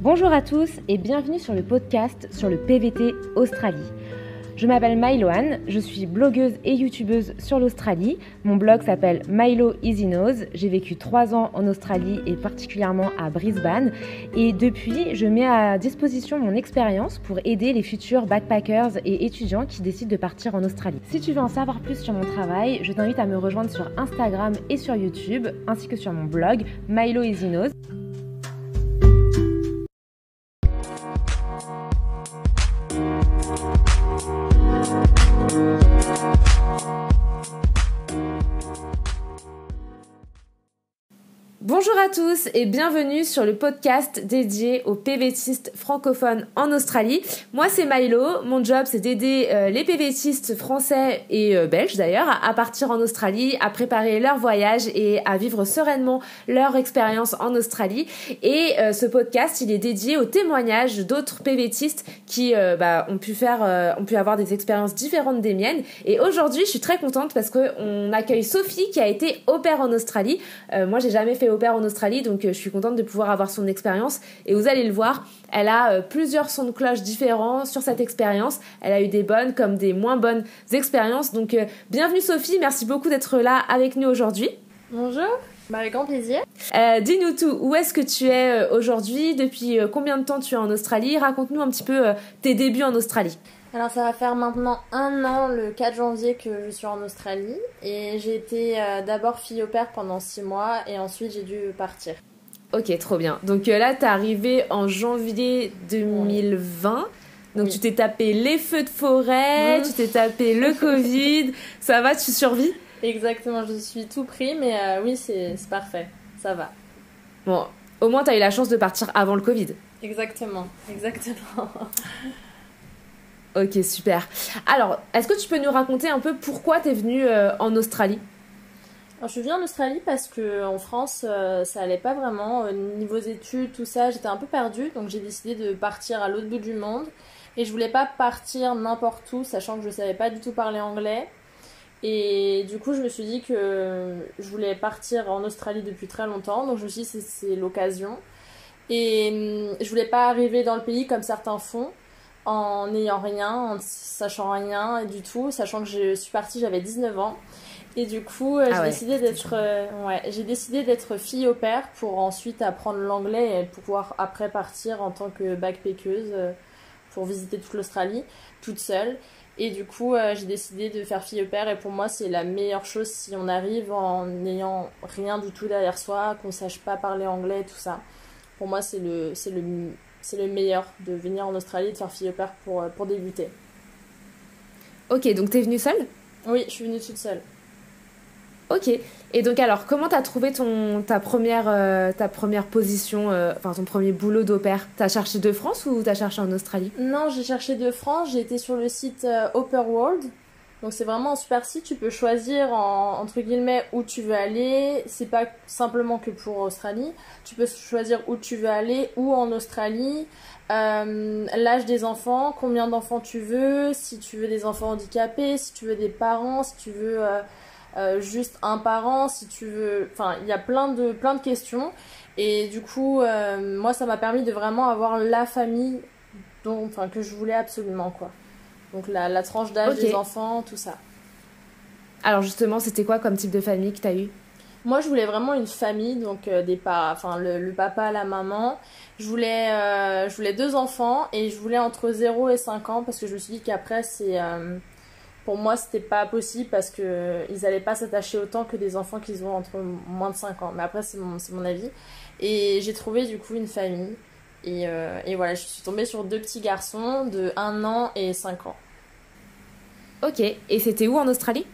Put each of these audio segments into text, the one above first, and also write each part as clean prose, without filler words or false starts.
Bonjour à tous et bienvenue sur le podcast sur le PVT Australie. Je m'appelle Milo Anne, je suis blogueuse et youtubeuse sur l'Australie. Mon blog s'appelle Milo Easy Nose. J'ai vécu 3 ans en Australie et particulièrement à Brisbane. Et depuis, je mets à disposition mon expérience pour aider les futurs backpackers et étudiants qui décident de partir en Australie. Si tu veux en savoir plus sur mon travail, je t'invite à me rejoindre sur Instagram et sur YouTube, ainsi que sur mon blog Milo Easy Nose. Bonjour à tous et bienvenue sur le podcast dédié aux PVTistes francophones en Australie. Moi c'est Milo, mon job c'est d'aider les PVTistes français et belges d'ailleurs à partir en Australie, à préparer leur voyage et à vivre sereinement leur expérience en Australie. Et ce podcast il est dédié aux témoignages d'autres PVTistes qui ont pu avoir des expériences différentes des miennes. Et aujourd'hui je suis très contente parce qu'on accueille Sophie qui a été au pair en Australie. Moi j'ai jamais fait au pair en Australie, donc je suis contente de pouvoir avoir son expérience et vous allez le voir, elle a plusieurs sons de cloche différents sur cette expérience, elle a eu des bonnes comme des moins bonnes expériences, donc bienvenue Sophie, merci beaucoup d'être là avec nous aujourd'hui. Bonjour, avec grand plaisir. Dis-nous tout, où est-ce que tu es aujourd'hui, depuis combien de temps tu es en Australie, raconte-nous un petit peu tes débuts en Australie. Alors ça va faire maintenant 1 an, le 4 janvier, que je suis en Australie. Et j'ai été d'abord fille au pair pendant 6 mois et ensuite j'ai dû partir. Ok, trop bien. Donc là, t'es arrivée en janvier 2020. Donc tu t'es tapé les feux de forêt, tu t'es tapé le Covid. Ça va, tu survis? Exactement, je suis tout pris, mais oui, c'est parfait. Ça va. Bon, au moins t'as eu la chance de partir avant le Covid. Exactement. Ok, super. Alors, est-ce que tu peux nous raconter un peu pourquoi t'es venue en Australie ? Alors, je suis venue en Australie parce qu'en France, ça allait pas vraiment. Niveau études, tout ça, j'étais un peu perdue. Donc, j'ai décidé de partir à l'autre bout du monde. Et je voulais pas partir n'importe où, sachant que je savais pas du tout parler anglais. Et du coup, je me suis dit que je voulais partir en Australie depuis très longtemps. Donc, je me suis dit que c'est l'occasion. Et je voulais pas arriver dans le pays comme certains font, en n'ayant rien, en sachant rien du tout, sachant que je suis partie, j'avais 19 ans. Et du coup, j'ai décidé d'être fille au pair pour ensuite apprendre l'anglais et pouvoir après partir en tant que backpackeuse pour visiter toute l'Australie, toute seule. Et du coup, j'ai décidé de faire fille au pair et pour moi, c'est la meilleure chose si on arrive en n'ayant rien du tout derrière soi, qu'on sache pas parler anglais et tout ça. Pour moi, c'est le meilleur de venir en Australie et de faire fille au pair pour débuter. Ok, donc t'es venue seule ? Oui, je suis venue toute seule. Ok, et donc alors, comment t'as trouvé ta première position, ton premier boulot d'au pair ? T'as cherché de France ou t'as cherché en Australie ? Non, j'ai cherché de France, j'ai été sur le site Opperworld. Donc c'est vraiment un super site, tu peux choisir entre guillemets où tu veux aller, c'est pas simplement que pour Australie, tu peux choisir où tu veux aller, où en Australie, l'âge des enfants, combien d'enfants tu veux, si tu veux des enfants handicapés, si tu veux des parents, si tu veux juste un parent, si tu veux... Enfin, il y a plein de questions et du coup, moi ça m'a permis de vraiment avoir la famille que je voulais absolument quoi. Donc la tranche d'âge des enfants, tout ça. Alors justement, c'était quoi comme type de famille que t'as eu ? Moi, je voulais vraiment une famille, donc le papa, la maman. Je voulais 2 enfants et je voulais entre 0 et 5 ans parce que je me suis dit qu'après, pour moi, c'était pas possible parce qu'ils allaient pas s'attacher autant que des enfants qu'ils ont entre moins de 5 ans. Mais après, c'est mon avis. Et j'ai trouvé du coup une famille. Et voilà, je suis tombée sur 2 petits garçons de 1 an et 5 ans. Ok, et c'était où en Australie ?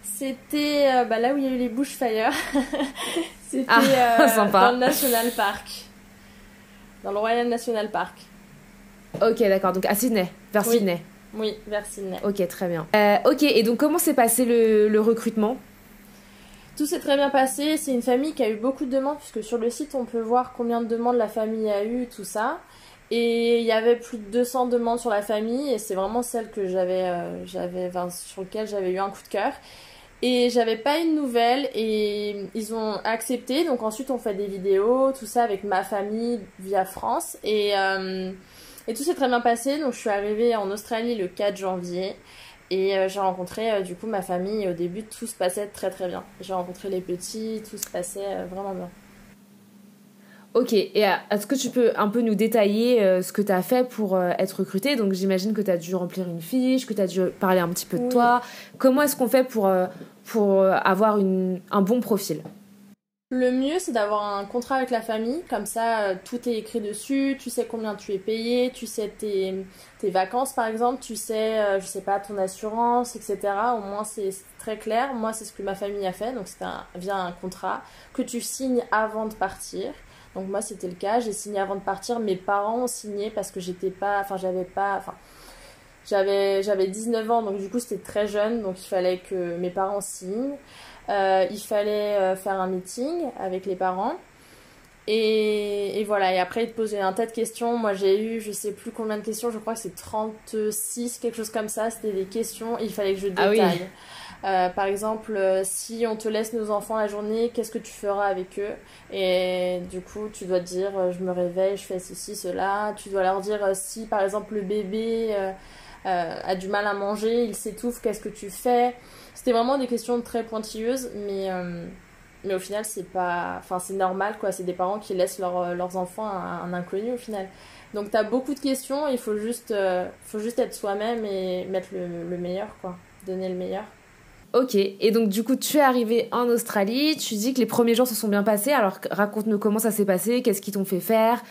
C'était là où il y a eu les bushfires. C'était sympa. Dans le National Park. Dans le Royal National Park. Ok, d'accord, donc à Sydney, vers Sydney. Oui, vers Sydney. Ok, très bien. Ok, et donc comment s'est passé le recrutement ? Tout s'est très bien passé. C'est une famille qui a eu beaucoup de demandes, puisque sur le site, on peut voir combien de demandes la famille a eu, tout ça. Et il y avait plus de 200 demandes sur la famille et c'est vraiment celle que sur laquelle j'avais eu un coup de cœur. Et j'avais pas une nouvelle et ils ont accepté. Donc ensuite on fait des vidéos, tout ça avec ma famille via France. Et tout s'est très bien passé. Donc je suis arrivée en Australie le 4 janvier. Et j'ai rencontré du coup ma famille. Et au début tout se passait très très bien. J'ai rencontré les petits, tout se passait vraiment bien. Ok, et est-ce que tu peux un peu nous détailler ce que tu as fait pour être recrutée? Donc j'imagine que tu as dû remplir une fiche, que tu as dû parler un petit peu de toi. Comment est-ce qu'on fait pour avoir un bon profil? Le mieux, c'est d'avoir un contrat avec la famille, comme ça tout est écrit dessus, tu sais combien tu es payé, tu sais tes vacances par exemple, tu sais, je sais pas, ton assurance, etc. Au moins c'est très clair. Moi, c'est ce que ma famille a fait, donc c'était via un contrat que tu signes avant de partir. Donc moi, c'était le cas, j'ai signé avant de partir, mes parents ont signé parce que j'avais 19 ans, donc du coup c'était très jeune, donc il fallait que mes parents signent. Il fallait faire un meeting avec les parents. Et voilà, et après ils te posaient un tas de questions. Moi j'ai eu je sais plus combien de questions, je crois que c'est 36, quelque chose comme ça. C'était des questions, il fallait que je détaille. Ah oui. Par exemple, si on te laisse nos enfants la journée, qu'est-ce que tu feras avec eux? Et du coup, tu dois te dire, je me réveille, je fais ceci, cela. Tu dois leur dire, si par exemple le bébé a du mal à manger, il s'étouffe, qu'est-ce que tu fais? C'était vraiment des questions très pointilleuses, mais au final, c'est pas... Enfin, c'est normal, quoi. C'est des parents qui laissent leurs enfants à un inconnu, au final. Donc, t'as beaucoup de questions, il faut juste être soi-même et mettre le meilleur, quoi. Donner le meilleur. Ok, et donc du coup tu es arrivée en Australie, tu dis que les premiers jours se sont bien passés, alors raconte-nous comment ça s'est passé, qu'est-ce qu'ils t'ont fait faire,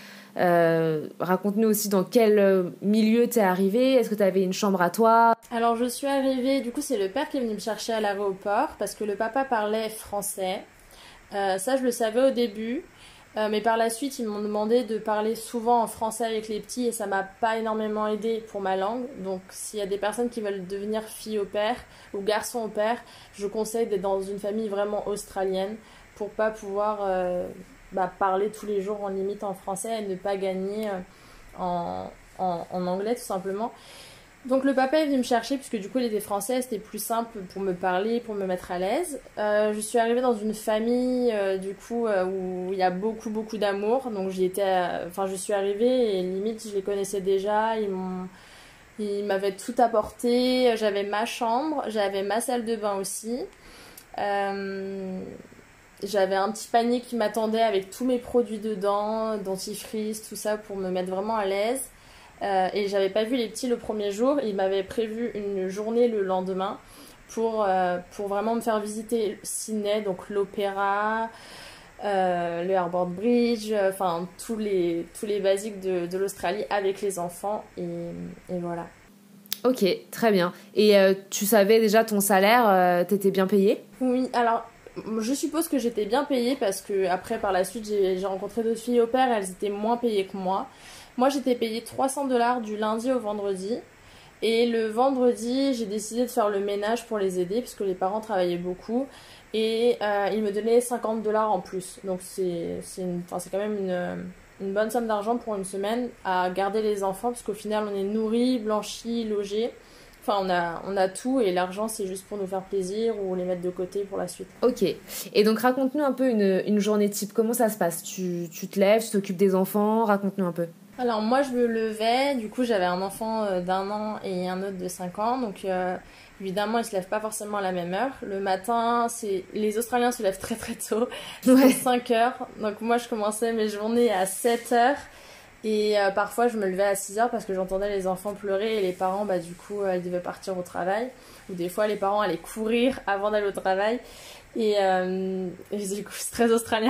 raconte-nous aussi dans quel milieu t'es arrivée, est-ce que t'avais une chambre à toi? Alors je suis arrivée, du coup c'est le père qui est venu me chercher à l'aéroport parce que le papa parlait français. Ça je le savais au début, mais par la suite ils m'ont demandé de parler souvent en français avec les petits et ça m'a pas énormément aidé pour ma langue. Donc s'il y a des personnes qui veulent devenir fille au père ou garçon au père, je conseille d'être dans une famille vraiment australienne pour pas pouvoir parler tous les jours en limite en français et ne pas gagner en anglais tout simplement. Donc le papa est venu me chercher puisque du coup il était français, c'était plus simple pour me parler, pour me mettre à l'aise. Je suis arrivée dans une famille où il y a beaucoup beaucoup d'amour, donc je suis arrivée et limite je les connaissais déjà, ils m'avaient tout apporté, j'avais ma chambre, j'avais ma salle de bain aussi. J'avais un petit panier qui m'attendait avec tous mes produits dedans, dentifrice, tout ça pour me mettre vraiment à l'aise. Et j'avais pas vu les petits le premier jour. Ils m'avaient prévu une journée le lendemain pour vraiment me faire visiter Sydney, donc l'opéra, le Harbour Bridge, enfin tous les basiques de l'Australie avec les enfants et voilà. Ok, très bien. Et tu savais déjà ton salaire, t'étais bien payée? Oui, alors je suppose que j'étais bien payée parce que après par la suite j'ai rencontré d'autres filles au pair, elles étaient moins payées que moi. Moi, j'étais payée $300 du lundi au vendredi. Et le vendredi, j'ai décidé de faire le ménage pour les aider, puisque les parents travaillaient beaucoup. Et ils me donnaient $50 en plus. Donc, c'est quand même une bonne somme d'argent pour une semaine à garder les enfants, parce qu'au final, on est nourris, blanchis, logés. Enfin, on a tout, et l'argent, c'est juste pour nous faire plaisir ou les mettre de côté pour la suite. Ok. Et donc, raconte-nous un peu une journée type. Comment ça se passe? Tu te lèves, tu t'occupes des enfants? Raconte-nous un peu. Alors moi je me levais, du coup j'avais un enfant d'1 an et un autre de 5 ans, donc évidemment ils se lèvent pas forcément à la même heure. Le matin, les Australiens se lèvent très très tôt, Ouais. 5 heures, donc moi je commençais mes journées à 7 heures et parfois je me levais à 6 heures parce que j'entendais les enfants pleurer et les parents du coup ils devaient partir au travail, ou des fois les parents allaient courir avant d'aller au travail. Et du coup, c'est très australien.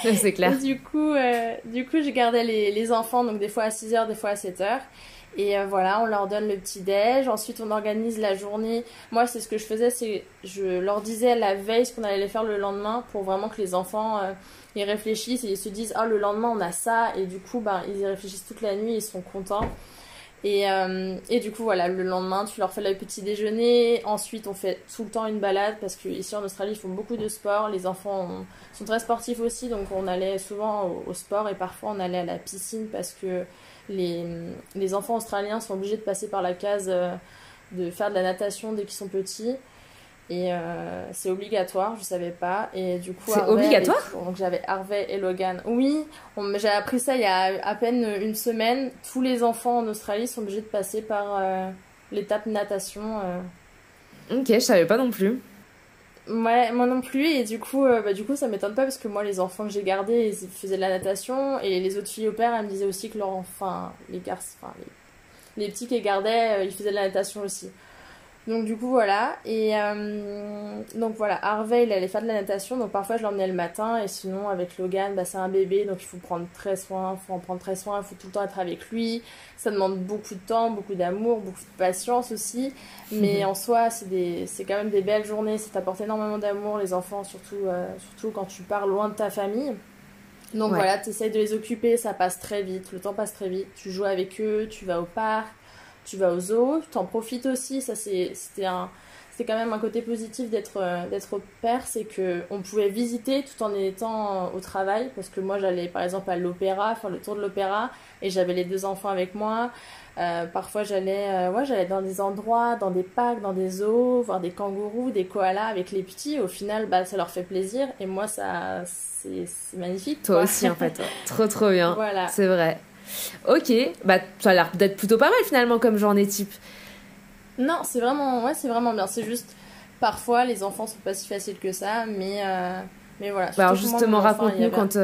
C'est clair. Et du coup, je gardais les enfants, donc des fois à 6 heures, des fois à 7 heures. Et voilà, on leur donne le petit-déj. Ensuite, on organise la journée. Moi, c'est ce que je faisais, c'est je leur disais la veille ce qu'on allait faire le lendemain pour vraiment que les enfants ils réfléchissent et ils se disent « Ah, le lendemain, on a ça. » Et du coup, ils y réfléchissent toute la nuit, ils sont contents. Et du coup, voilà, le lendemain, tu leur fais le petit déjeuner. Ensuite, on fait tout le temps une balade parce qu'ici en Australie, ils font beaucoup de sport. Les enfants sont très sportifs aussi, donc on allait souvent au sport et parfois on allait à la piscine parce que les enfants australiens sont obligés de passer par la case de faire de la natation dès qu'ils sont petits. Et c'est obligatoire, je savais pas. Et du coup, C'est obligatoire? donc j'avais Harvey et Logan. Oui, j'ai appris ça il y a à peine une semaine. Tous les enfants en Australie sont obligés de passer par l'étape natation. Ok, je savais pas non plus. Ouais, moi non plus. Et du coup, ça m'étonne pas parce que moi, les enfants que j'ai gardés, ils faisaient de la natation. Et les autres filles au père, elles me disaient aussi que les garçons, les petits qu'elles gardaient, ils faisaient de la natation aussi. Donc du coup voilà, et donc voilà, Harvey il allait faire de la natation, donc parfois je l'emmenais le matin, et sinon avec Logan, bah, c'est un bébé, donc il faut en prendre très soin, il faut tout le temps être avec lui, ça demande beaucoup de temps, beaucoup d'amour, beaucoup de patience aussi, mais en soi c'est quand même des belles journées, ça t'apporte énormément d'amour, les enfants, surtout quand tu pars loin de ta famille. Donc voilà, t'essayes de les occuper, ça passe très vite, le temps passe très vite, tu joues avec eux, tu vas au parc, tu vas au zoo, t'en profites aussi, c'était quand même un côté positif d'être père, c'est que on pouvait visiter tout en étant au travail, parce que moi j'allais par exemple à l'opéra, faire le tour de l'opéra, et j'avais les 2 enfants avec moi. Parfois j'allais dans des endroits, dans des parcs, dans des zoos, voir des kangourous, des koalas avec les petits. Au final, bah, ça leur fait plaisir, et moi c'est magnifique. Toi aussi en fait, trop trop bien. Voilà. C'est vrai. Ok, bah ça a l'air d'être plutôt pas mal finalement comme journée type. Non, c'est vraiment bien. C'est juste, parfois, les enfants sont pas si faciles que ça, mais voilà. Bah alors justement, raconte-nous quand...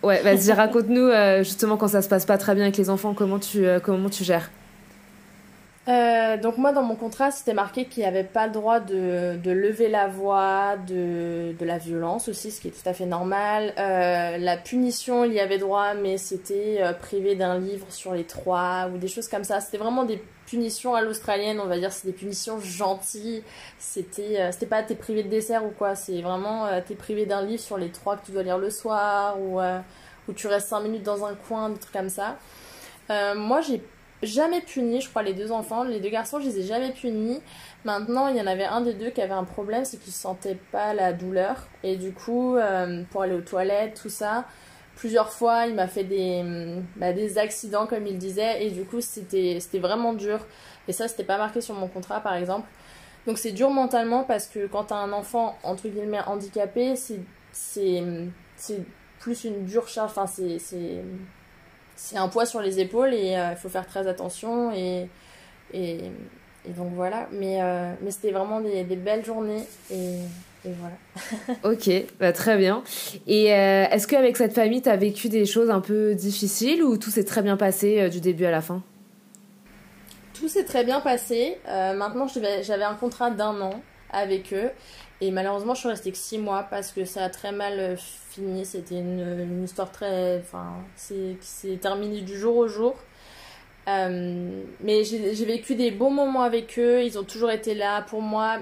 Ouais, vas-y, raconte-nous justement quand ça se passe pas très bien avec les enfants, comment tu gères. Donc moi dans mon contrat c'était marqué qu'il n'y avait pas le droit de lever la voix, de la violence aussi, ce qui est tout à fait normal. La punition il y avait droit, mais c'était privé d'un livre sur les 3 ou des choses comme ça. C'était vraiment des punitions à l'australienne, on va dire, c'est des punitions gentilles. C'était pas t'es privé de dessert ou quoi, c'est vraiment t'es privé d'un livre sur les 3 que tu dois lire le soir, ou tu restes 5 minutes dans un coin, des trucs comme ça. Moi j'ai jamais puni, je crois, les 2 enfants. Les 2 garçons, je les ai jamais punis. Maintenant, il y en avait un des 2 qui avait un problème, c'est qu'il sentait pas la douleur. Et du coup, pour aller aux toilettes, tout ça, plusieurs fois, il m'a fait des accidents, comme il disait. Et du coup, c'était vraiment dur. Et ça, c'était pas marqué sur mon contrat, par exemple. Donc, c'est dur mentalement parce que quand t'as un enfant, entre guillemets, handicapé, c'est plus une dure charge. Enfin, c'est un poids sur les épaules et il faut faire très attention et donc voilà, mais c'était vraiment des belles journées et voilà. Ok, bah très bien. Et est-ce qu'avec cette famille t'as vécu des choses un peu difficiles ou tout s'est très bien passé du début à la fin? Tout s'est très bien passé. Maintenant j'avais un contrat d'1 an avec eux et malheureusement je suis restée que 6 mois parce que ça a très mal fini. C'était une histoire qui s'est terminée du jour au jour. Mais j'ai vécu des bons moments avec eux, ils ont toujours été là pour moi.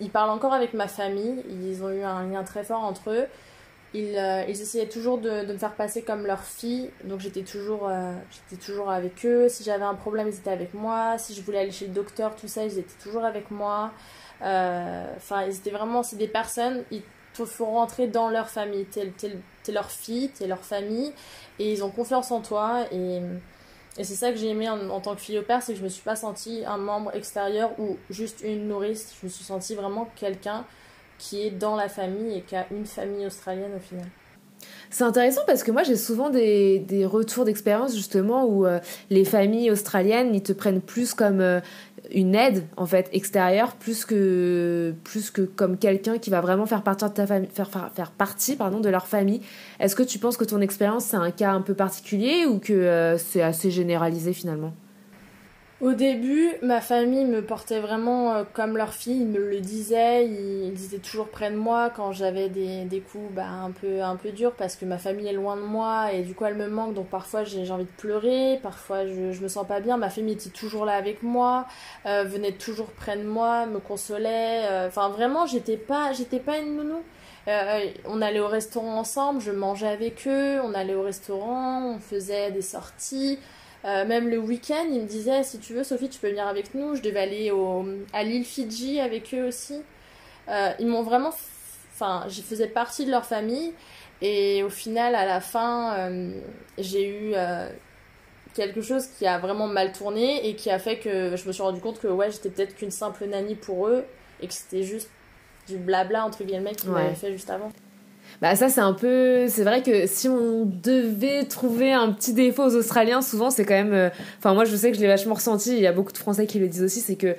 Ils parlent encore avec ma famille, ils ont eu un lien très fort entre eux. Ils essayaient toujours de me faire passer comme leur fille, donc j'étais toujours avec eux. Si j'avais un problème, ils étaient avec moi. Si je voulais aller chez le docteur, tout ça, ils étaient toujours avec moi. Ils étaient vraiment, c'est des personnes, ils te font rentrer dans leur famille. T'es leur fille, t'es leur famille, et ils ont confiance en toi. Et c'est ça que j'ai aimé en tant que fille au père, c'est que je me suis pas sentie un membre extérieur ou juste une nourrice. Je me suis sentie vraiment quelqu'un qui est dans la famille et qui a une famille australienne au final. C'est intéressant parce que moi j'ai souvent des retours d'expérience justement où les familles australiennes ils te prennent plus comme une aide en fait extérieure plus que comme quelqu'un qui va vraiment faire partie de ta famille, faire partie de leur famille. Est-ce que tu penses que ton expérience c'est un cas un peu particulier ou que c'est assez généralisé finalement? Au début, ma famille me portait vraiment comme leur fille, ils me le disaient, ils étaient toujours près de moi quand j'avais des coups un peu durs parce que ma famille est loin de moi et du coup elle me manque, donc parfois j'ai envie de pleurer, parfois je me sens pas bien, ma famille était toujours là avec moi, venait toujours près de moi, me consolait, vraiment j'étais pas une nounou. On allait au restaurant ensemble, je mangeais avec eux, on allait au restaurant, on faisait des sorties. Même le week-end, ils me disaient, si tu veux, Sophie, tu peux venir avec nous. Je devais aller à l'île Fidji avec eux aussi. Ils m'ont vraiment... Enfin, je faisais partie de leur famille. Et au final, à la fin, j'ai eu quelque chose qui a vraiment mal tourné et qui a fait que je me suis rendu compte que ouais, j'étais peut-être qu'une simple nanny pour eux et que c'était juste du blabla entre guillemets qu'ils m'avaient fait juste avant. Bah ça c'est un peu... C'est vrai que si on devait trouver un petit défaut aux Australiens, souvent c'est quand même... Enfin moi je sais que je l'ai vachement ressenti, il y a beaucoup de Français qui le disent aussi, c'est que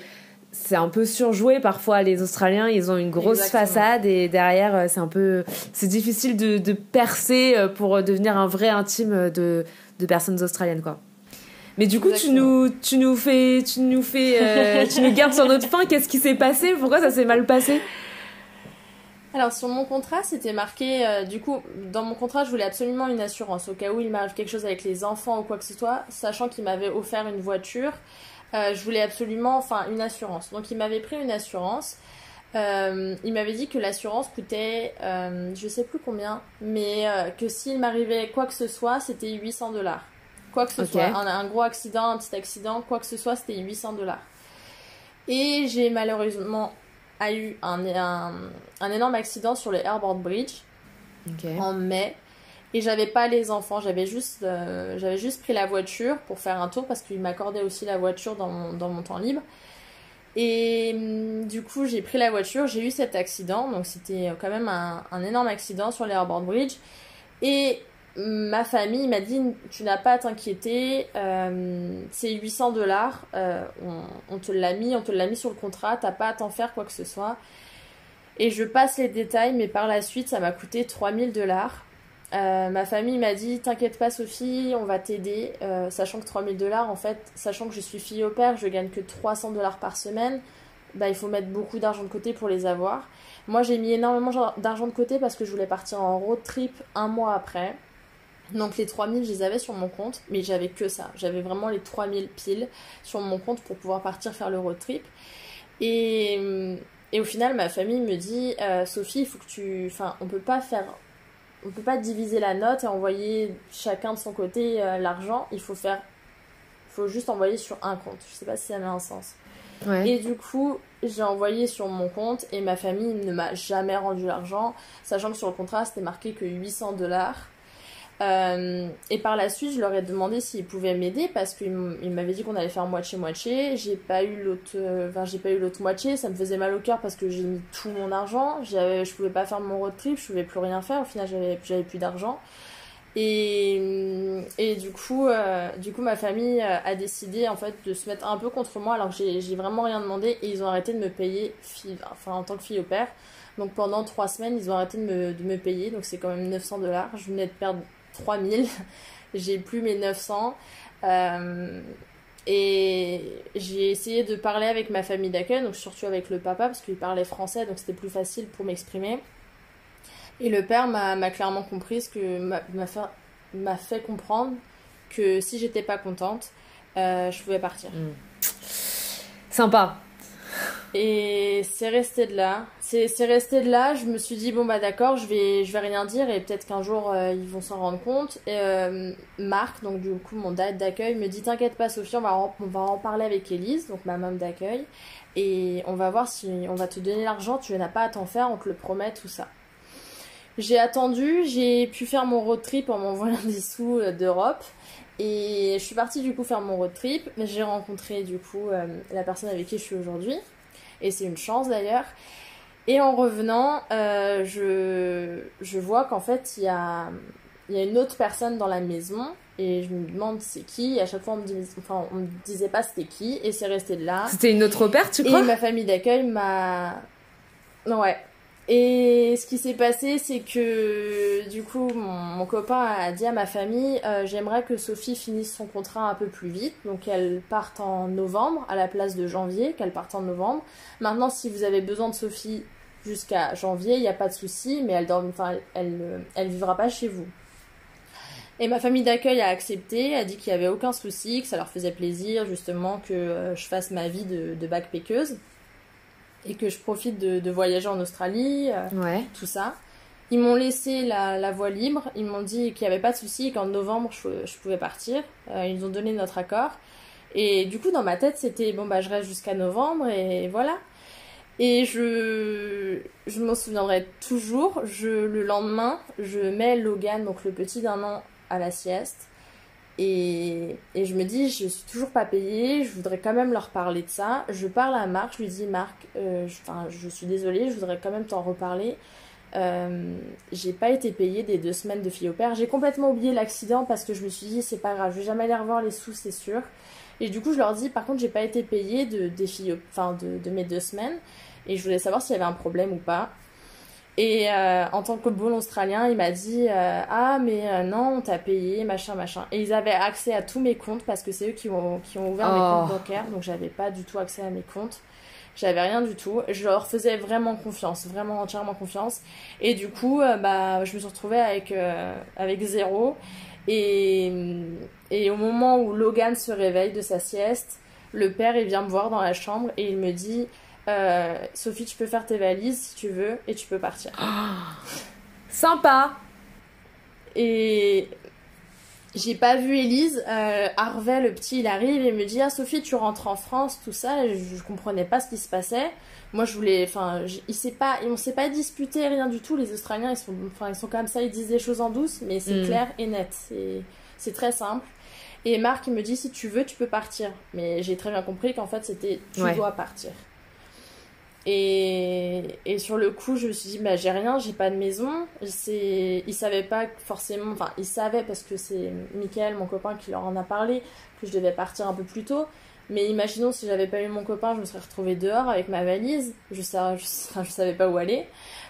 c'est un peu surjoué parfois. Les Australiens ils ont une grosse façade et derrière c'est difficile de percer pour devenir un vrai intime de personnes australiennes quoi. Mais du coup tu nous gardes sur notre faim. Qu'est-ce qui s'est passé? Pourquoi ça s'est mal passé? Alors sur mon contrat c'était marqué, du coup dans mon contrat je voulais absolument une assurance au cas où il m'arrive quelque chose avec les enfants ou quoi que ce soit, sachant qu'il m'avait offert une voiture, je voulais absolument une assurance. Donc il m'avait pris une assurance, il m'avait dit que l'assurance coûtait je sais plus combien, mais que s'il m'arrivait quoi que ce soit c'était $800. Quoi que ce soit, un gros accident, un petit accident, quoi que ce soit c'était $800. Et j'ai malheureusement a eu un énorme accident sur le Airport Bridge en mai et j'avais pas les enfants, j'avais juste pris la voiture pour faire un tour parce qu'il m'accordait aussi la voiture dans mon temps libre et du coup j'ai pris la voiture, j'ai eu cet accident, donc c'était quand même un énorme accident sur le Airport Bridge et ma famille m'a dit tu n'as pas à t'inquiéter, c'est $800, on te l'a mis sur le contrat, t'as pas à t'en faire quoi que ce soit. Et je passe les détails, mais par la suite ça m'a coûté $3000. Ma famille m'a dit t'inquiète pas Sophie, on va t'aider, sachant que $3000 en fait, sachant que je suis fille au père, je gagne que $300 par semaine, bah il faut mettre beaucoup d'argent de côté pour les avoir. Moi j'ai mis énormément d'argent de côté parce que je voulais partir en road trip un mois après. Donc les 3000 je les avais sur mon compte, mais j'avais que ça, j'avais vraiment les 3000 piles sur mon compte pour pouvoir partir faire le road trip. Et au final ma famille me dit Sophie, il faut que on peut pas diviser la note et envoyer chacun de son côté l'argent, il faut juste envoyer sur un compte. Je sais pas si ça met un sens. Ouais. Et du coup j'ai envoyé sur mon compte et ma famille ne m'a jamais rendu l'argent, sachant que sur le contrat c'était marqué que $800. Et par la suite, je leur ai demandé s'ils pouvaient m'aider parce qu'ils m'avaient dit qu'on allait faire moitié-moitié. J'ai pas eu l'autre moitié. Ça me faisait mal au cœur parce que j'ai mis tout mon argent. Je pouvais pas faire mon road trip, je pouvais plus rien faire. Au final, j'avais plus d'argent. Et du coup, ma famille a décidé en fait de se mettre un peu contre moi alors que j'ai vraiment rien demandé et ils ont arrêté de me payer en tant que fille au père. Donc pendant 3 semaines, ils ont arrêté de me payer. Donc c'est quand même $900. Je venais de perdre 3000, j'ai plus mes 900 et j'ai essayé de parler avec ma famille d'accueil, donc surtout avec le papa parce qu'il parlait français donc c'était plus facile pour m'exprimer et le père m'a clairement compris, m'a fait comprendre que si j'étais pas contente je pouvais partir. Sympa. Et c'est resté de là. Je me suis dit bon bah d'accord, je vais rien dire et peut-être qu'un jour ils vont s'en rendre compte. Et Marc, donc du coup mon dad d'accueil, me dit t'inquiète pas Sophie, on va en parler avec Élise, donc ma maman d'accueil, et on va voir si on va te donner l'argent, tu n'as pas à t'en faire, on te le promet, tout ça. J'ai attendu, j'ai pu faire mon road trip en m'envoyant des sous d'Europe. Et je suis partie du coup faire mon road trip. J'ai rencontré du coup la personne avec qui je suis aujourd'hui. Et c'est une chance d'ailleurs. Et en revenant, je vois qu'en fait il y a une autre personne dans la maison. Et je me demande c'est qui. Et à chaque fois on me disait pas c'était qui. Et c'est resté de là. C'était une autre opère, tu crois? Et ma famille d'accueil m'a... Ouais. Et ce qui s'est passé, c'est que du coup, mon copain a dit à ma famille j'aimerais que Sophie finisse son contrat un peu plus vite, donc qu'elle parte en novembre à la place de janvier, qu'elle parte en novembre. Maintenant, si vous avez besoin de Sophie jusqu'à janvier, il n'y a pas de souci, mais elle vivra pas chez vous. Et ma famille d'accueil a accepté, a dit qu'il n'y avait aucun souci, que ça leur faisait plaisir justement que je fasse ma vie de backpackeuse. Et que je profite de voyager en Australie, tout ça. Ils m'ont laissé la voie libre, ils m'ont dit qu'il n'y avait pas de souci et qu'en novembre, je pouvais partir. Ils nous ont donné notre accord. Et du coup, dans ma tête, c'était, bon, bah, je reste jusqu'à novembre et voilà. Et je m'en souviendrai toujours. Le lendemain, je mets Logan, donc le petit d'1 an, à la sieste. Et je me dis, je suis toujours pas payée, je voudrais quand même leur parler de ça. Je parle à Marc, je lui dis, Marc, je suis désolée, je voudrais quand même t'en reparler. J'ai pas été payée des 2 semaines de fille au père. J'ai complètement oublié l'accident parce que je me suis dit, c'est pas grave, je vais jamais aller revoir les sous, c'est sûr. Et du coup, je leur dis, par contre, j'ai pas été payée de mes 2 semaines. Et je voulais savoir s'il y avait un problème ou pas. Et en tant que bon australien, il m'a dit ah mais non, on t'a payé, machin. Et ils avaient accès à tous mes comptes parce que c'est eux qui ont ouvert mes comptes bancaires. Donc j'avais pas du tout accès à mes comptes. J'avais rien du tout. Je leur faisais vraiment confiance, vraiment entièrement confiance. Et du coup, je me suis retrouvée avec zéro. Et au moment où Logan se réveille de sa sieste, le père il vient me voir dans la chambre et il me dit Sophie, tu peux faire tes valises si tu veux et tu peux partir. Sympa. Et j'ai pas vu Élise. Harvey, le petit, il arrive et me dit ah Sophie, tu rentres en France, tout ça. Et je comprenais pas ce qui se passait. Moi, on s'est pas disputé, rien du tout. Les Australiens, ils sont comme ça, ils disent des choses en douce, mais c'est clair et net. C'est très simple. Et Marc, il me dit si tu veux, tu peux partir. Mais j'ai très bien compris qu'en fait, c'était tu dois partir. Et sur le coup, je me suis dit, bah, j'ai rien, j'ai pas de maison. Ils savaient pas forcément, enfin, ils savaient parce que c'est Mickaël, mon copain, qui leur en a parlé, que je devais partir un peu plus tôt. Mais imaginons si j'avais pas eu mon copain, je me serais retrouvée dehors avec ma valise. Je savais pas où aller.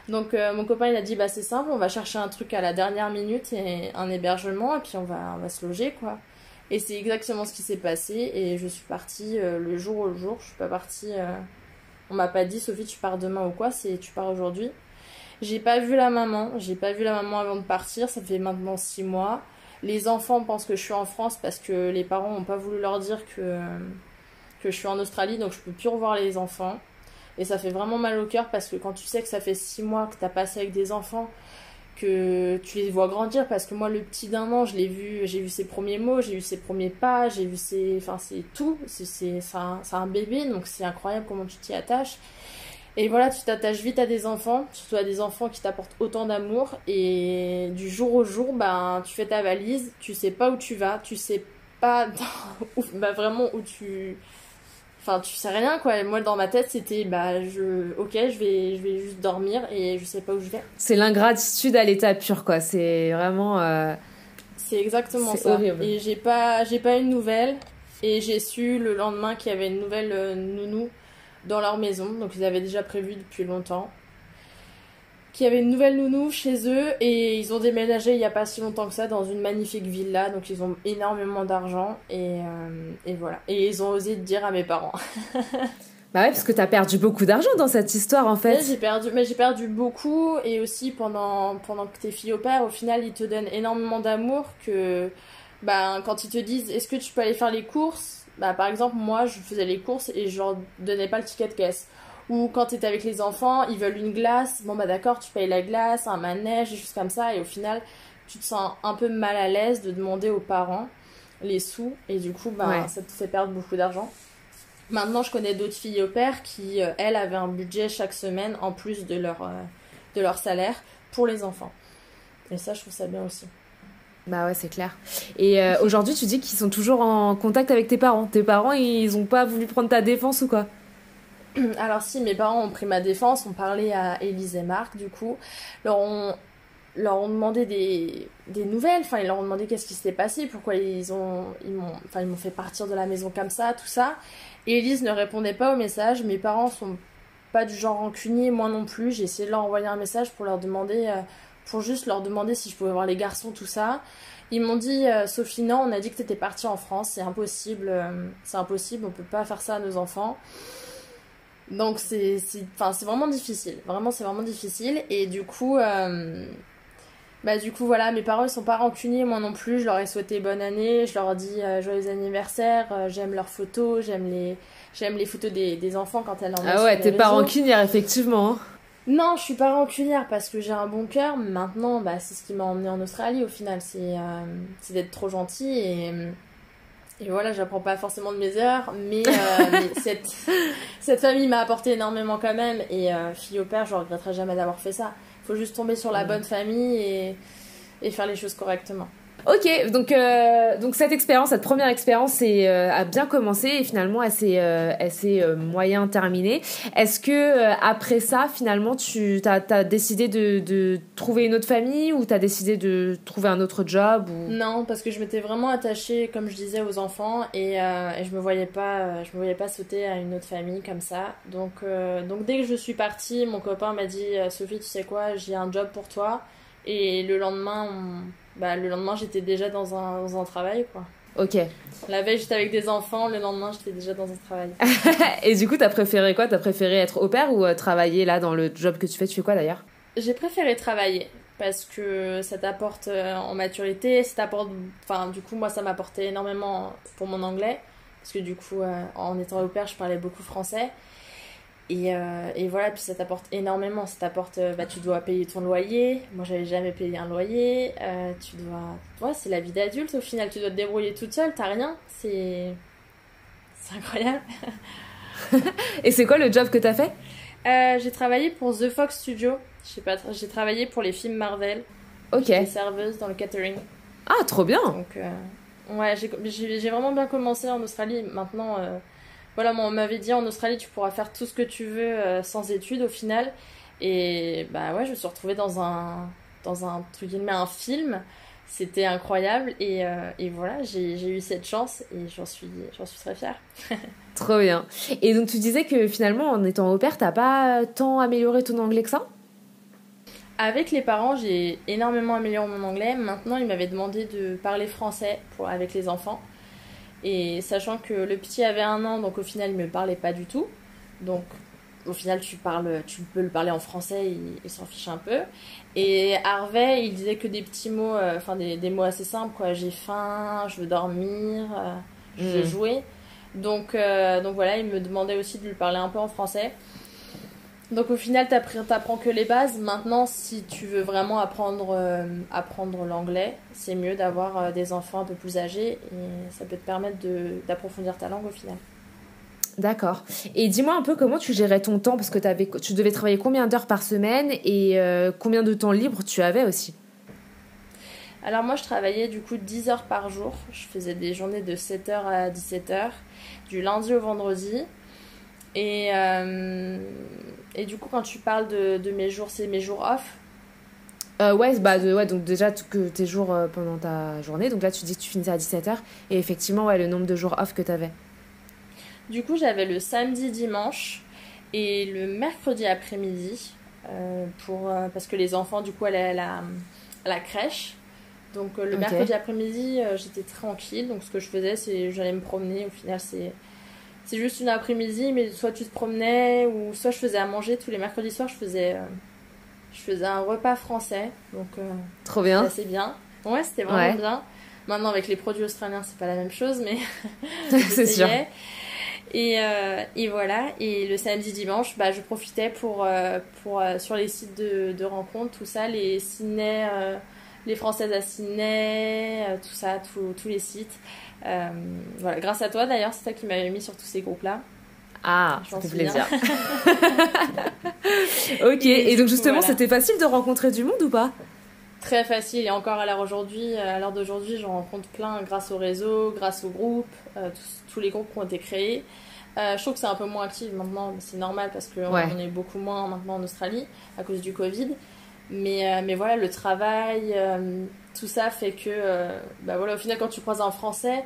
Donc, mon copain, il a dit, bah, c'est simple, on va chercher un truc à la dernière minute et un hébergement, et puis on va se loger, quoi. Et c'est exactement ce qui s'est passé. Et je suis partie le jour au jour. Je suis pas partie. On m'a pas dit Sophie tu pars demain ou quoi, c'est tu pars aujourd'hui. J'ai pas vu la maman avant de partir, ça fait maintenant 6 mois. Les enfants pensent que je suis en France parce que les parents ont pas voulu leur dire que je suis en Australie, donc je peux plus revoir les enfants. Et ça fait vraiment mal au cœur parce que quand tu sais que ça fait 6 mois que t'as passé avec des enfants, que tu les vois grandir, parce que moi le petit d'1 an je l'ai vu, j'ai vu ses premiers mots, j'ai vu ses premiers pas, j'ai vu c'est tout, c'est un bébé, donc c'est incroyable comment tu t'y attaches. Et voilà, tu t'attaches vite à des enfants, surtout à des enfants qui t'apportent autant d'amour, et du jour au jour, ben tu fais ta valise, tu sais pas où tu vas, tu sais pas vraiment où tu... Enfin, tu sais rien, quoi. Moi, dans ma tête, c'était, je vais juste dormir et je sais pas où je vais. C'est l'ingratitude à l'état pur, quoi. C'est vraiment... C'est exactement ça. Horrible. Et j'ai pas eu de nouvelles. Et j'ai su le lendemain qu'il y avait une nouvelle nounou dans leur maison. Donc, ils avaient déjà prévu depuis longtemps. Qu'il y avait une nouvelle nounou chez eux. Et ils ont déménagé il y a pas si longtemps que ça dans une magnifique villa. Donc, ils ont énormément d'argent. Et voilà. Et ils ont osé dire à mes parents. Bah ouais, parce que t'as perdu beaucoup d'argent dans cette histoire, en fait. Ouais, j'ai perdu beaucoup. Et aussi, pendant que t'es fille au père, au final, ils te donnent énormément d'amour que... quand ils te disent, est-ce que tu peux aller faire les courses? Par exemple, moi, je faisais les courses et je leur donnais pas le ticket de caisse. Ou quand t'es avec les enfants, ils veulent une glace. Bon, d'accord, tu payes la glace, un manège, des choses comme ça. Et au final, tu te sens un peu mal à l'aise de demander aux parents les sous. Et du coup, ça te fait perdre beaucoup d'argent. Maintenant, je connais d'autres filles au père qui, elles, avaient un budget chaque semaine en plus de leur salaire pour les enfants. Et ça, je trouve ça bien aussi. Bah ouais, c'est clair. Et aujourd'hui, tu dis qu'ils sont toujours en contact avec tes parents. Tes parents, ils ont pas voulu prendre ta défense ou quoi? Alors si, mes parents ont pris ma défense, ont parlé à Élise et Marc, du coup, leur ont demandé des nouvelles, enfin ils leur ont demandé qu'est-ce qui s'était passé, pourquoi ils m'ont fait partir de la maison comme ça, tout ça. Et Élise ne répondait pas au message. Mes parents sont pas du genre rancunier, moi non plus. J'ai essayé de leur envoyer un message pour juste leur demander si je pouvais voir les garçons, tout ça. Ils m'ont dit Sophie, non, on a dit que t'étais partie en France, c'est impossible, on peut pas faire ça à nos enfants. Donc c'est vraiment difficile, c'est vraiment difficile. Et du coup voilà, mes parents ils sont pas rancuniers, moi non plus. Je leur ai souhaité bonne année, je leur ai dit joyeux anniversaire, j'aime leurs photos, j'aime les photos des enfants quand elles en mettent. Ah ouais, t'es pas rancunière effectivement. Non, je suis pas rancunière parce que j'ai un bon cœur. Maintenant, bah, c'est ce qui m'a emmené en Australie au final. C'est d'être trop gentil et voilà, j'apprends pas forcément de mes erreurs. Mais cette famille m'a apporté énormément quand même. Et fille au père, je regretterai jamais d'avoir fait ça. Faut juste tomber sur la bonne famille et faire les choses correctement. Ok, donc cette expérience, cette première expérience a bien commencé et finalement elle s'est moyen terminée. Est-ce que après ça, finalement, t'as décidé de trouver une autre famille ou t'as décidé de trouver un autre job ou... Non, parce que je m'étais vraiment attachée, comme je disais, aux enfants et je me voyais pas sauter à une autre famille comme ça. Donc dès que je suis partie, mon copain m'a dit Sophie, tu sais quoi, j'ai un job pour toi. Et le lendemain, j'étais déjà dans un travail, quoi. Ok. La veille, j'étais avec des enfants, le lendemain, j'étais déjà dans un travail. Et du coup, t'as préféré quoi? T'as préféré être au pair ou travailler là dans le job que tu fais? Tu fais quoi d'ailleurs? J'ai préféré travailler parce que ça t'apporte en maturité, enfin, du coup, moi, ça m'apportait énormément pour mon anglais. Parce que du coup, en étant au pair, je parlais beaucoup français. Et voilà, puis ça t'apporte énormément. Ça t'apporte, tu dois payer ton loyer. Moi, j'avais jamais payé un loyer. Ouais, c'est la vie d'adulte au final. Tu dois te débrouiller toute seule, t'as rien. C'est incroyable. Et c'est quoi le job que t'as fait? J'ai travaillé pour The Fox Studio. Je sais pas, j'ai travaillé pour les films Marvel. Ok. J'étais serveuse dans le catering. Ah, trop bien. Donc, ouais, j'ai vraiment bien commencé en Australie. Maintenant. Voilà, moi, on m'avait dit en Australie, tu pourras faire tout ce que tu veux sans études au final. Et bah ouais, je me suis retrouvée dans un entre guillemets, un film. C'était incroyable. Et voilà, j'ai eu cette chance et j'en suis très fière. Trop bien. Et donc, tu disais que finalement, en étant au pair, t'as pas tant amélioré ton anglais que ça? Avec les parents, j'ai énormément amélioré mon anglais. Maintenant, ils m'avaient demandé de parler français avec les enfants. Et sachant que le petit avait 1 an, donc au final il me parlait pas du tout. Donc au final tu peux le parler en français, il s'en fiche un peu. Et Harvey, il disait que des petits mots, des mots assez simples, quoi. J'ai faim, je veux dormir, je veux jouer. Donc voilà, il me demandait aussi de lui parler un peu en français. Donc au final, t'apprends que les bases. Maintenant, si tu veux vraiment apprendre l'anglais, c'est mieux d'avoir des enfants un peu plus âgés et ça peut te permettre d'approfondir ta langue au final. D'accord. Et dis-moi un peu comment tu gérais ton temps parce que tu devais travailler combien d'heures par semaine et combien de temps libre tu avais aussi? Alors moi, je travaillais du coup 10 heures par jour. Je faisais des journées de 7h à 17h, du lundi au vendredi. Et du coup, quand tu parles de mes jours, c'est mes jours off. Ouais, donc déjà que tes jours pendant ta journée. Donc là, tu dis que tu finissais à 17h. Et effectivement, ouais, le nombre de jours off que tu avais. Du coup, j'avais le samedi, dimanche et le mercredi après-midi parce que les enfants, du coup, allaient à la crèche. Donc le mercredi après-midi, j'étais tranquille. Donc ce que je faisais, c'est j'allais me promener. Au final, c'est juste une après-midi, mais soit tu te promenais ou soit je faisais à manger. Tous les mercredis soirs, je faisais un repas français. Donc trop bien. C'était assez bien. Ouais, c'était vraiment bien. Maintenant, avec les produits australiens, c'est pas la même chose, mais c'est sûr. Et voilà. Et le samedi, dimanche, je profitais pour sur les sites de rencontres, tout ça, les Sydney, les Françaises à Sydney, tout ça, tous les sites. Voilà, grâce à toi d'ailleurs, c'est toi qui m'avais mis sur tous ces groupes-là. Ah, ça fait plaisir. Ok, et donc justement, voilà. C'était facile de rencontrer du monde ou pas? Très facile, et encore à l'heure d'aujourd'hui, j'en rencontre plein grâce au réseau, grâce aux groupes, tous les groupes qui ont été créés. Je trouve que c'est un peu moins actif maintenant, c'est normal parce qu'on est beaucoup moins maintenant en Australie à cause du Covid. Mais voilà, le travail, tout ça fait que, voilà, au final, quand tu croises un Français,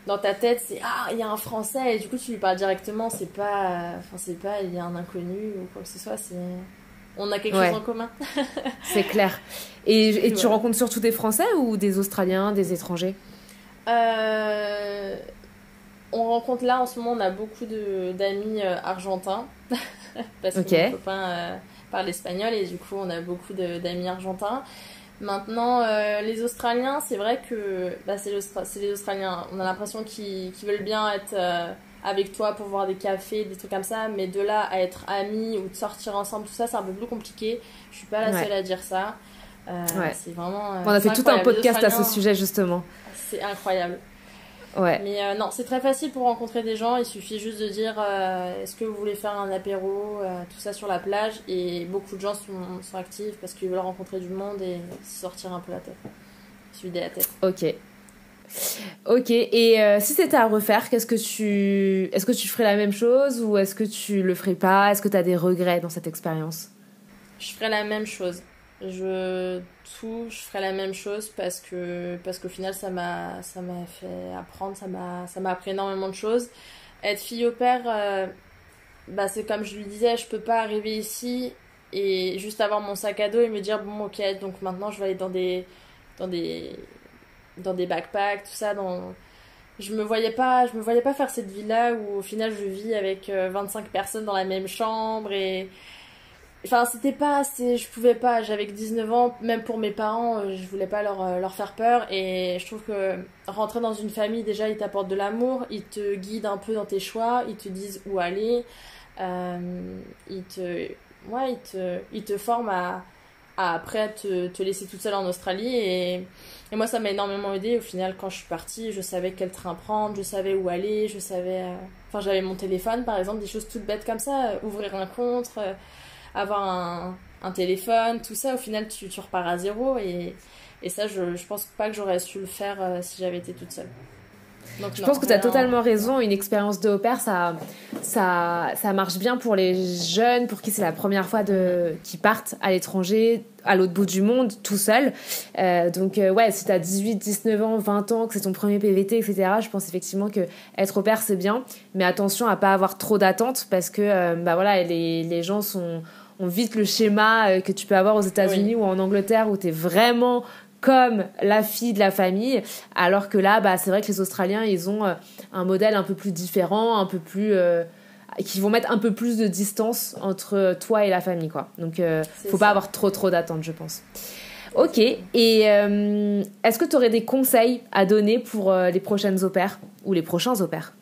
dans ta tête, c'est il y a un Français, et du coup, tu lui parles directement, c'est pas il y a un inconnu ou quoi que ce soit, on a quelque chose en commun. C'est clair. Et tu rencontres surtout des Français ou des Australiens, des étrangers? On rencontre là, en ce moment, on a beaucoup d'amis argentins, parce que mon copain parle espagnol, et du coup, on a beaucoup d'amis argentins. Maintenant, les Australiens, c'est vrai que c'est les Australiens. On a l'impression qu'ils veulent bien être avec toi pour boire des cafés, des trucs comme ça, mais de là à être amis ou de sortir ensemble, tout ça, c'est un peu plus compliqué. Je suis pas la seule à dire ça. C'est vraiment. On a fait tout un podcast à ce sujet, justement. C'est incroyable. Ouais. Mais non, c'est très facile pour rencontrer des gens. Il suffit juste de dire est-ce que vous voulez faire un apéro, tout ça sur la plage. Et beaucoup de gens sont actifs parce qu'ils veulent rencontrer du monde et sortir un peu la tête. Se vider la tête. Ok. Et si c'était à refaire, est-ce que tu ferais la même chose ou est-ce que tu le ferais pas? Est-ce que tu as des regrets dans cette expérience? Je ferais la même chose. Je ferais la même chose parce qu'au final ça m'a fait apprendre, ça m'a appris énormément de choses. Être fille au pair, c'est comme je lui disais, je peux pas arriver ici et juste avoir mon sac à dos et me dire bon ok, donc maintenant je vais aller dans des backpacks, tout ça. Je me voyais pas faire cette vie là où au final je vis avec 25 personnes dans la même chambre. Et enfin, je pouvais pas, j'avais que 19 ans, même pour mes parents, je voulais pas leur faire peur. Et je trouve que rentrer dans une famille, déjà, ils t'apportent de l'amour, ils te guident un peu dans tes choix, ils te disent où aller, ils te forment à après te laisser toute seule en Australie. Et moi, ça m'a énormément aidé. Au final, quand je suis partie, je savais quel train prendre, je savais où aller, j'avais mon téléphone, par exemple, des choses toutes bêtes comme ça, ouvrir un compte, avoir un téléphone, tout ça, au final tu repars à zéro et ça je pense pas que j'aurais su le faire si j'avais été toute seule. Donc, je pense que tu as totalement raison. Une expérience de au pair, ça marche bien pour les jeunes, pour qui c'est la première fois qu'ils partent à l'étranger, à l'autre bout du monde, tout seul. Donc, si tu as 18, 19 ans, 20 ans, que c'est ton premier PVT, etc., je pense effectivement que être au pair, c'est bien. Mais attention à pas avoir trop d'attentes parce que les gens ont vite le schéma que tu peux avoir aux États-Unis ou en Angleterre où tu es vraiment comme la fille de la famille, alors que là, c'est vrai que les Australiens, ils ont un modèle un peu plus différent, un peu plus... qui vont mettre un peu plus de distance entre toi et la famille, quoi. Donc, faut pas avoir trop d'attentes, je pense. Ok, et est-ce que tu aurais des conseils à donner pour les prochaines au pairs ou les prochains au pairs?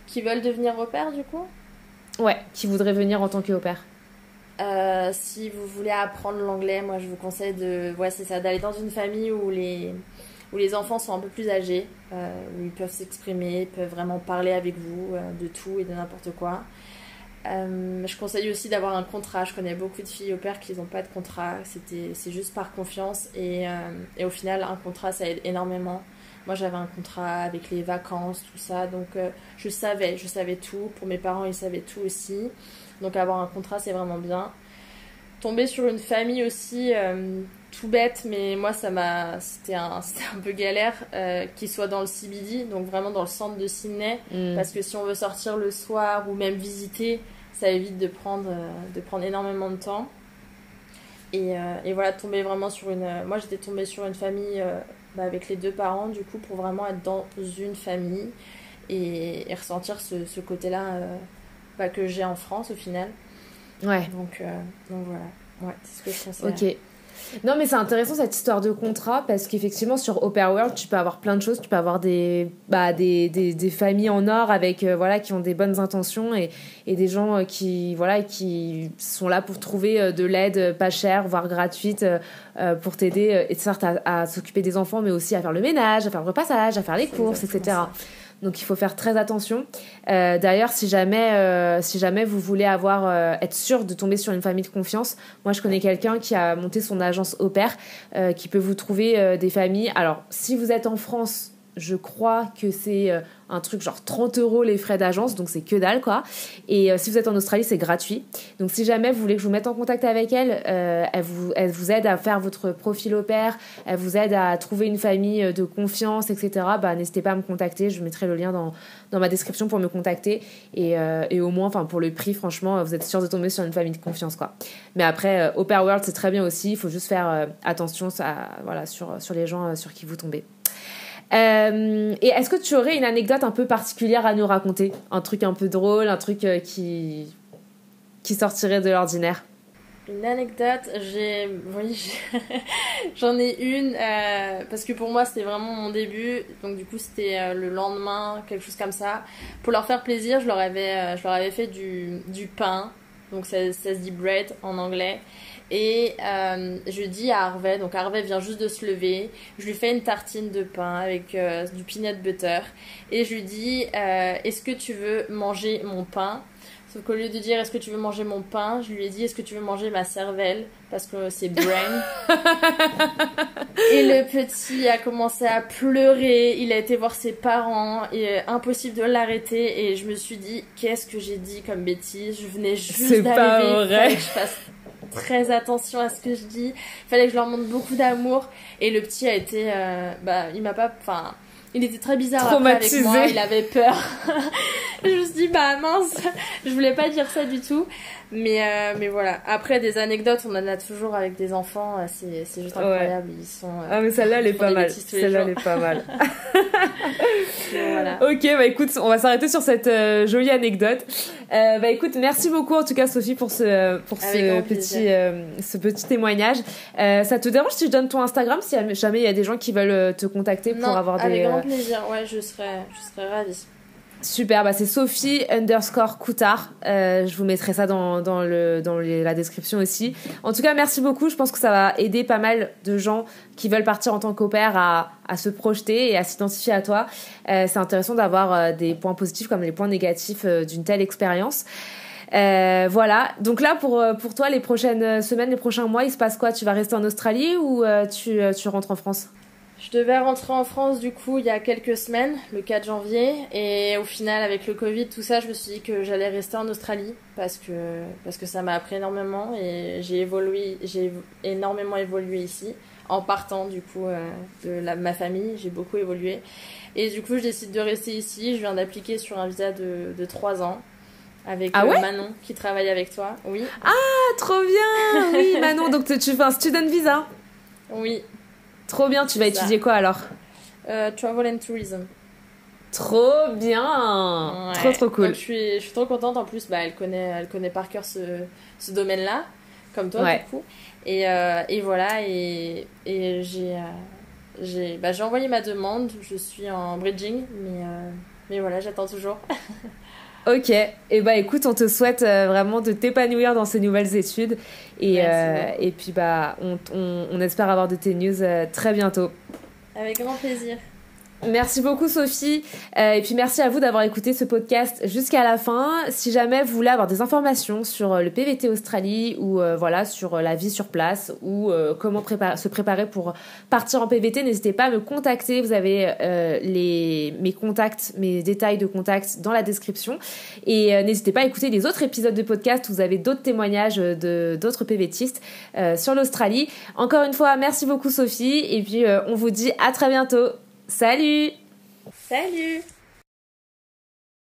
Qui veulent devenir au pair, du coup? Ouais, qui voudraient venir en tant que au pair. Si vous voulez apprendre l'anglais, moi je vous conseille d'aller dans une famille où les enfants sont un peu plus âgés, où ils peuvent s'exprimer, peuvent vraiment parler avec vous de tout et de n'importe quoi. Je conseille aussi d'avoir un contrat. Je connais beaucoup de filles au pair qui n'ont pas de contrat, c'est juste par confiance et au final un contrat ça aide énormément. Moi j'avais un contrat avec les vacances, tout ça, donc je savais tout. Pour mes parents ils savaient tout aussi. Donc avoir un contrat c'est vraiment bien. Tomber sur une famille aussi tout bête, mais moi c'était un peu galère, qui soit dans le CBD, donc vraiment dans le centre de Sydney, parce que si on veut sortir le soir ou même visiter, ça évite de prendre énormément de temps. Et voilà, tomber vraiment moi j'étais tombée sur une famille avec les deux parents du coup pour vraiment être dans une famille et ressentir ce côté-là que j'ai en France au final. Ouais. Donc voilà, ouais, c'est ce que je conseille. Ok. Non, mais c'est intéressant cette histoire de contrat parce qu'effectivement sur Au Pair World tu peux avoir plein de choses. Tu peux avoir des familles en or avec qui ont des bonnes intentions et des gens qui sont là pour trouver de l'aide pas chère voire gratuite pour t'aider et certes à s'occuper des enfants mais aussi à faire le ménage, à faire le repassage, à faire les courses, etc. Ça. Donc il faut faire très attention. D'ailleurs, si jamais vous voulez être sûr de tomber sur une famille de confiance, moi je connais quelqu'un qui a monté son agence au pair, qui peut vous trouver des familles. Alors, si vous êtes en France, je crois que c'est un truc genre 30 € les frais d'agence, donc c'est que dalle quoi. Et si vous êtes en Australie, c'est gratuit. Donc si jamais vous voulez que je vous mette en contact avec elle, elle vous aide à faire votre profil au pair, elle vous aide à trouver une famille de confiance, etc. N'hésitez pas à me contacter, je mettrai le lien dans ma description pour me contacter. Et au moins, pour le prix, franchement, vous êtes sûr de tomber sur une famille de confiance quoi. Mais après, Au Pair World, c'est très bien aussi, il faut juste faire attention sur les gens sur qui vous tombez. Et est-ce que tu aurais une anecdote un peu particulière à nous raconter? Un truc un peu drôle, un truc qui sortirait de l'ordinaire? Une anecdote, j'en ai une, parce que pour moi c'était vraiment mon début, donc du coup c'était le lendemain, quelque chose comme ça. Pour leur faire plaisir, je leur avais fait du pain, donc ça se dit bread en anglais. Et je dis à Harvey, donc Harvey vient juste de se lever, je lui fais une tartine de pain avec du peanut butter, et je lui dis, est-ce que tu veux manger mon pain? Sauf qu'au lieu de dire est-ce que tu veux manger mon pain, je lui ai dit est-ce que tu veux manger ma cervelle, parce que c'est brain. Et le petit a commencé à pleurer, il a été voir ses parents, et impossible de l'arrêter, et je me suis dit qu'est-ce que j'ai dit comme bêtise, je venais juste d'arriver, il fallait que je fasse très attention à ce que je dis, il fallait que je leur montre beaucoup d'amour, et le petit a été, il m'a pas, enfin... Il était très bizarre traumatisé. Après avec moi, il avait peur. Je me suis dit, bah mince, je voulais pas dire ça du tout. Mais voilà. Après, des anecdotes, on en a toujours avec des enfants, c'est juste incroyable. Ouais. Ils sont, mais celle-là, elle est pas mal. Celle-là, elle est pas mal. Voilà. Ok, bah écoute, on va s'arrêter sur cette jolie anecdote. Bah écoute, merci beaucoup en tout cas, Sophie, pour ce petit témoignage. Ça te dérange si je donne ton Instagram, si jamais il y a des gens qui veulent te contacter pour avoir des... avec grand plaisir, ouais, je serais ravie. Super, bah c'est Sophie_Coutard. Je vous mettrai ça dans la description aussi. En tout cas, merci beaucoup. Je pense que ça va aider pas mal de gens qui veulent partir en tant qu'au pair à se projeter et à s'identifier à toi. C'est intéressant d'avoir des points positifs comme les points négatifs d'une telle expérience. Voilà. Donc là, pour toi, les prochaines semaines, les prochains mois, il se passe quoi? Tu vas rester en Australie ou tu rentres en France? Je devais rentrer en France du coup il y a quelques semaines, le 4 janvier, et au final avec le Covid, tout ça, je me suis dit que j'allais rester en Australie parce que ça m'a appris énormément et j'ai énormément évolué ici. En partant du coup de ma famille, j'ai beaucoup évolué. Et du coup, je décide de rester ici. Je viens d'appliquer sur un visa de 3 ans avec Manon qui travaille avec toi. Oui. Ah, trop bien. Oui, Manon, donc tu fais un student visa? Oui. Trop bien, tu vas étudier quoi alors? Travel and Tourism. Trop bien, ouais. Trop cool. Donc, je suis trop contente. En plus, elle connaît par cœur ce domaine-là, comme toi du coup. Et voilà. Et j'ai envoyé ma demande. Je suis en bridging, mais voilà, j'attends toujours. Ok, et bah écoute, on te souhaite vraiment de t'épanouir dans ces nouvelles études et puis on espère avoir de tes news très bientôt. Avec grand plaisir. Merci beaucoup Sophie et puis merci à vous d'avoir écouté ce podcast jusqu'à la fin. Si jamais vous voulez avoir des informations sur le PVT Australie ou sur la vie sur place ou comment se préparer pour partir en PVT, n'hésitez pas à me contacter. Vous avez mes contacts, mes détails de contact dans la description et n'hésitez pas à écouter les autres épisodes de podcast où vous avez d'autres témoignages d'autres PVTistes sur l'Australie. Encore une fois, merci beaucoup Sophie et puis on vous dit à très bientôt. Salut! Salut!